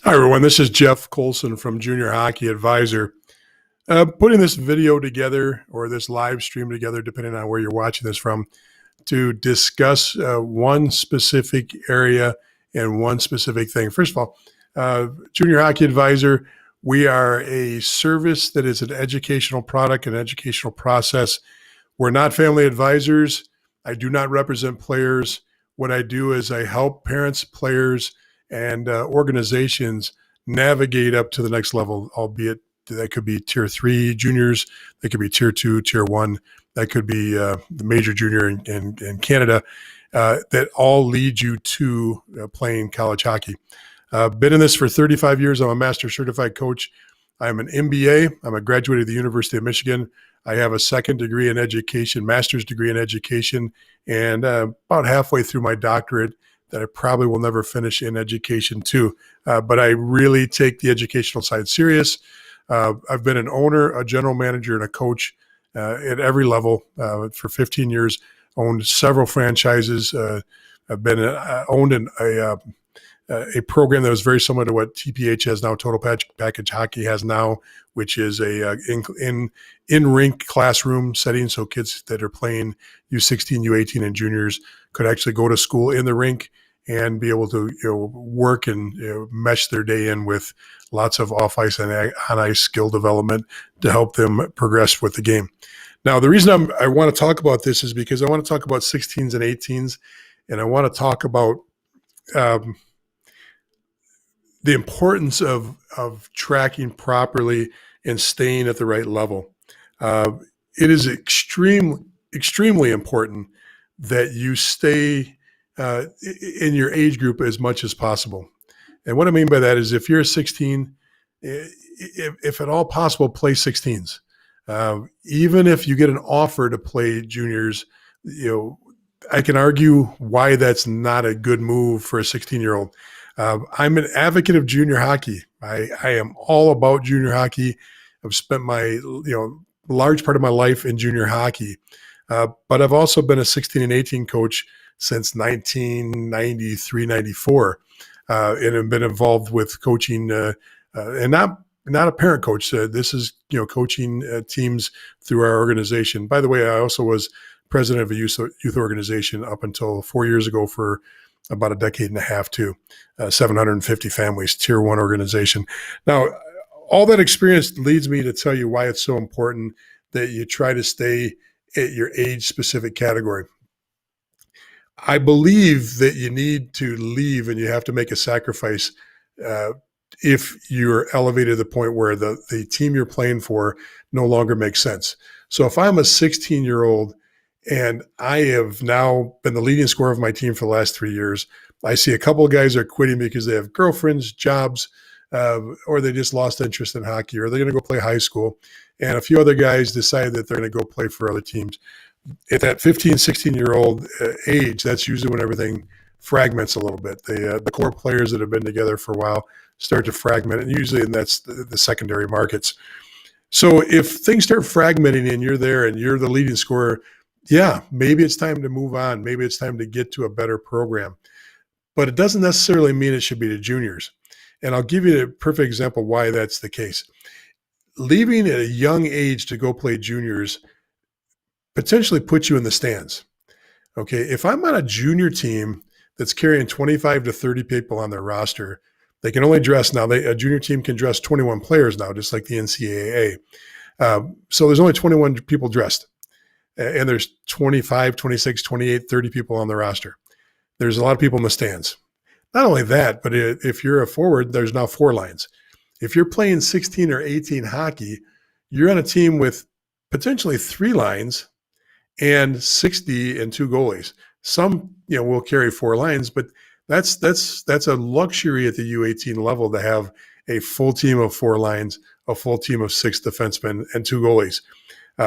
Hi, everyone. This is Jeff Colson from Junior Hockey Advisor. Putting this video together or this live stream together, depending on where you're watching this from, to discuss one specific area and one specific thing. First of all, Junior Hockey Advisor, we are a service that is an educational product, an educational process. We're not family advisors. I do not represent players. What I do is I help parents, players, and organizations navigate up to the next level, albeit that could be tier 3 juniors, that could be tier 2, tier 1, that could be the major junior in Canada, that all lead you to playing college hockey. Been in this for 35 years. I'm a master certified coach. I'm an MBA. I'm a graduate of the University of Michigan. I have a second degree in education, master's degree in education, and about halfway through my doctorate that I probably will never finish in education too. But I really take the educational side serious. I've been an owner, a general manager, and a coach at every level for 15 years, owned several franchises. I've been owned a program that was very similar to what TPH has now, Total Package Hockey has now, which is a in-rink classroom setting. So kids that are playing U16, U18, and juniors could actually go to school in the rink and be able to work and mesh their day in with lots of off-ice and on-ice skill development to help them progress with the game. Now, the reason I want to talk about this is because I want to talk about 16s and 18s, and I want to talk about the importance of tracking properly and staying at the right level. It is extremely important that you stay in your age group as much as possible. And what I mean by that is if you're a 16, if at all possible, play 16s. Even if you get an offer to play juniors, I can argue why that's not a good move for a 16-year-old. I'm an advocate of junior hockey. I am all about junior hockey. I've spent my large part of my life in junior hockey, but I've also been a 16 and 18 coach since 1993, 94, and have been involved with coaching and not a parent coach. This is coaching teams through our organization. By the way, I also was president of a youth organization up until 4 years ago for about a decade and a half too. 750 families, tier 1 organization. Now, all that experience leads me to tell you why it's so important that you try to stay at your age-specific category. I believe that you need to leave and you have to make a sacrifice if you're elevated to the point where the team you're playing for no longer makes sense. So if I'm a 16-year-old and I have now been the leading scorer of my team for the last 3 years, I see a couple of guys are quitting because they have girlfriends, jobs, or they just lost interest in hockey, or they're going to go play high school. And a few other guys decide that they're going to go play for other teams. At that 15, 16-year-old age, that's usually when everything fragments a little bit. The core players that have been together for a while start to fragment, and usually that's the secondary markets. So if things start fragmenting and you're there and you're the leading scorer, yeah, maybe it's time to move on. Maybe it's time to get to a better program. But it doesn't necessarily mean it should be the juniors. And I'll give you a perfect example why that's the case. Leaving at a young age to go play juniors potentially puts you in the stands. Okay, if I'm on a junior team that's carrying 25 to 30 people on their roster, they can only dress now. A junior team can dress 21 players now, just like the NCAA. So there's only 21 people dressed. And there's 25, 26, 28, 30 people on the roster. There's a lot of people in the stands. Not only that, but if you're a forward, there's now 4 lines. If you're playing 16 or 18 hockey, you're on a team with potentially 3 lines and 60 and 2 goalies. Some will carry 4 lines, but that's a luxury at the U18 level to have a full team of 4 lines, a full team of 6 defensemen, and 2 goalies.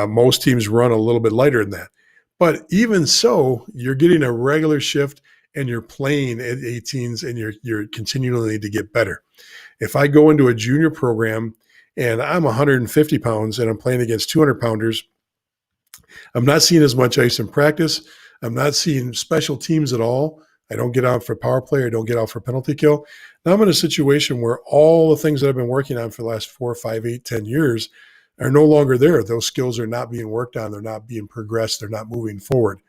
Most teams run a little bit lighter than that. But even so, you're getting a regular shift and you're playing at 18s and you're continually to get better. If I go into a junior program and I'm 150 pounds and I'm playing against 200 pounders, I'm not seeing as much ice in practice. I'm not seeing special teams at all. I don't get out for power play. I don't get out for penalty kill. Now I'm in a situation where all the things that I've been working on for the last 4, 5, 8, 10 years are no longer there. Those skills are not being worked on. They're not being progressed. They're not moving forward.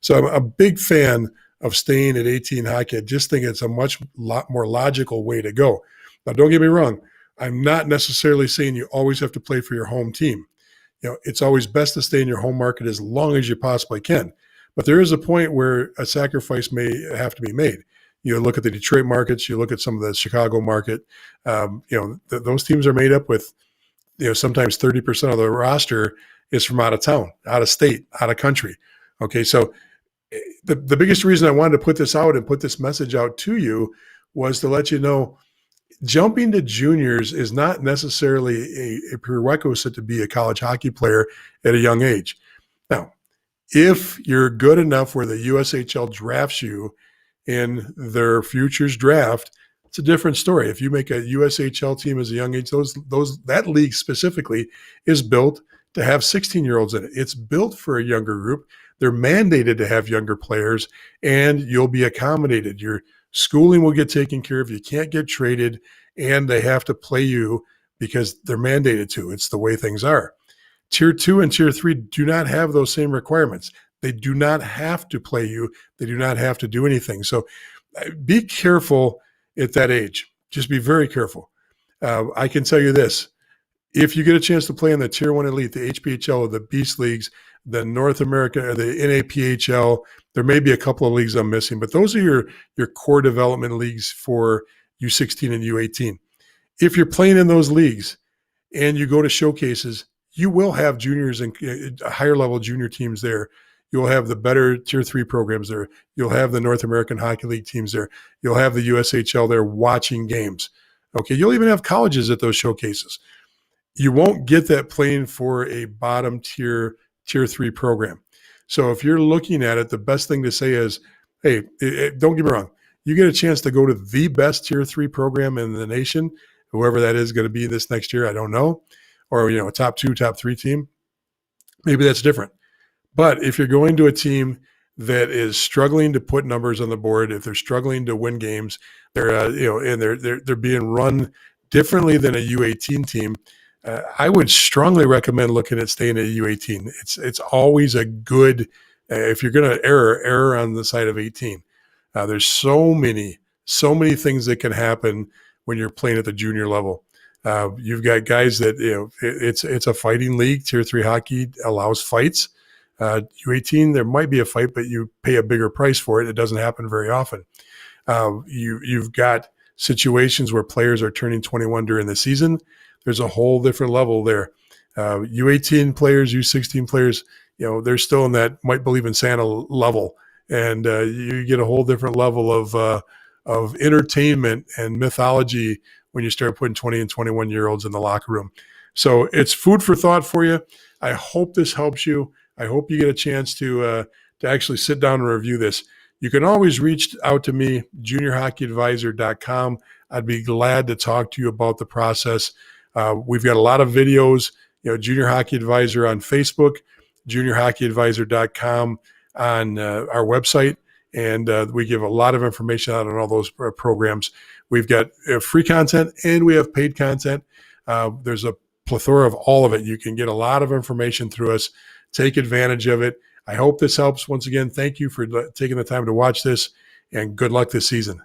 So I'm a big fan of staying at 18 hockey. I just think it's a lot more logical way to go. Now, don't get me wrong. I'm not necessarily saying you always have to play for your home team. It's always best to stay in your home market as long as you possibly can. But there is a point where a sacrifice may have to be made. You look at the Detroit markets, you look at some of the Chicago market. Those teams are made up with, sometimes 30% of the roster is from out of town, out of state, out of country. Okay, so the biggest reason I wanted to put this out and put this message out to you was to let you know jumping to juniors is not necessarily a prerequisite to be a college hockey player at a young age. Now, if you're good enough where the USHL drafts you in their futures draft, it's a different story. If you make a USHL team as a young age, that league specifically is built to have 16-year-olds in it. It's built for a younger group. They're mandated to have younger players, and you'll be accommodated. Your schooling will get taken care of. You can't get traded, and they have to play you because they're mandated to. It's the way things are. Tier 2 and Tier 3 do not have those same requirements. They do not have to play you. They do not have to do anything. So be careful at that age. Just be very careful. I can tell you this. If you get a chance to play in the Tier 1 Elite, the HPHL or the Beast Leagues, the North America, or the NAPHL, there may be a couple of leagues I'm missing, but those are your core development leagues for U16 and U18. If you're playing in those leagues and you go to showcases, you will have juniors and higher level junior teams there. You'll have the better Tier 3 programs there. You'll have the North American Hockey League teams there. You'll have the USHL there watching games. Okay, you'll even have colleges at those showcases. You won't get that playing for a bottom Tier 3 program. So if you're looking at it, the best thing to say is, hey, don't get me wrong. You get a chance to go to the best Tier 3 program in the nation, whoever that is going to be this next year, I don't know, or a top 2, top 3 team. Maybe that's different. But if you're going to a team that is struggling to put numbers on the board, if they're struggling to win games, and they're being run differently than a U18 team, I would strongly recommend looking at staying at U18. It's always a good, if you're going to err on the side of 18. There's so many things that can happen when you're playing at the junior level. You've got guys that, it's a fighting league. Tier 3 hockey allows fights. U18, there might be a fight, but you pay a bigger price for it. It doesn't happen very often. You've got situations where players are turning 21 during the season. There's a whole different level there. U18 players, U16 players, they're still in that might believe in Santa level. And you get a whole different level of entertainment and mythology when you start putting 20 and 21-year-olds in the locker room. So it's food for thought for you. I hope this helps you. I hope you get a chance to actually sit down and review this. You can always reach out to me, juniorhockeyadvisor.com. I'd be glad to talk to you about the process. We've got a lot of videos, Junior Hockey Advisor on Facebook, juniorhockeyadvisor.com on our website, and we give a lot of information out on all those programs. We've got free content and we have paid content. There's a plethora of all of it. You can get a lot of information through us. Take advantage of it. I hope this helps. Once again, thank you for taking the time to watch this, and good luck this season.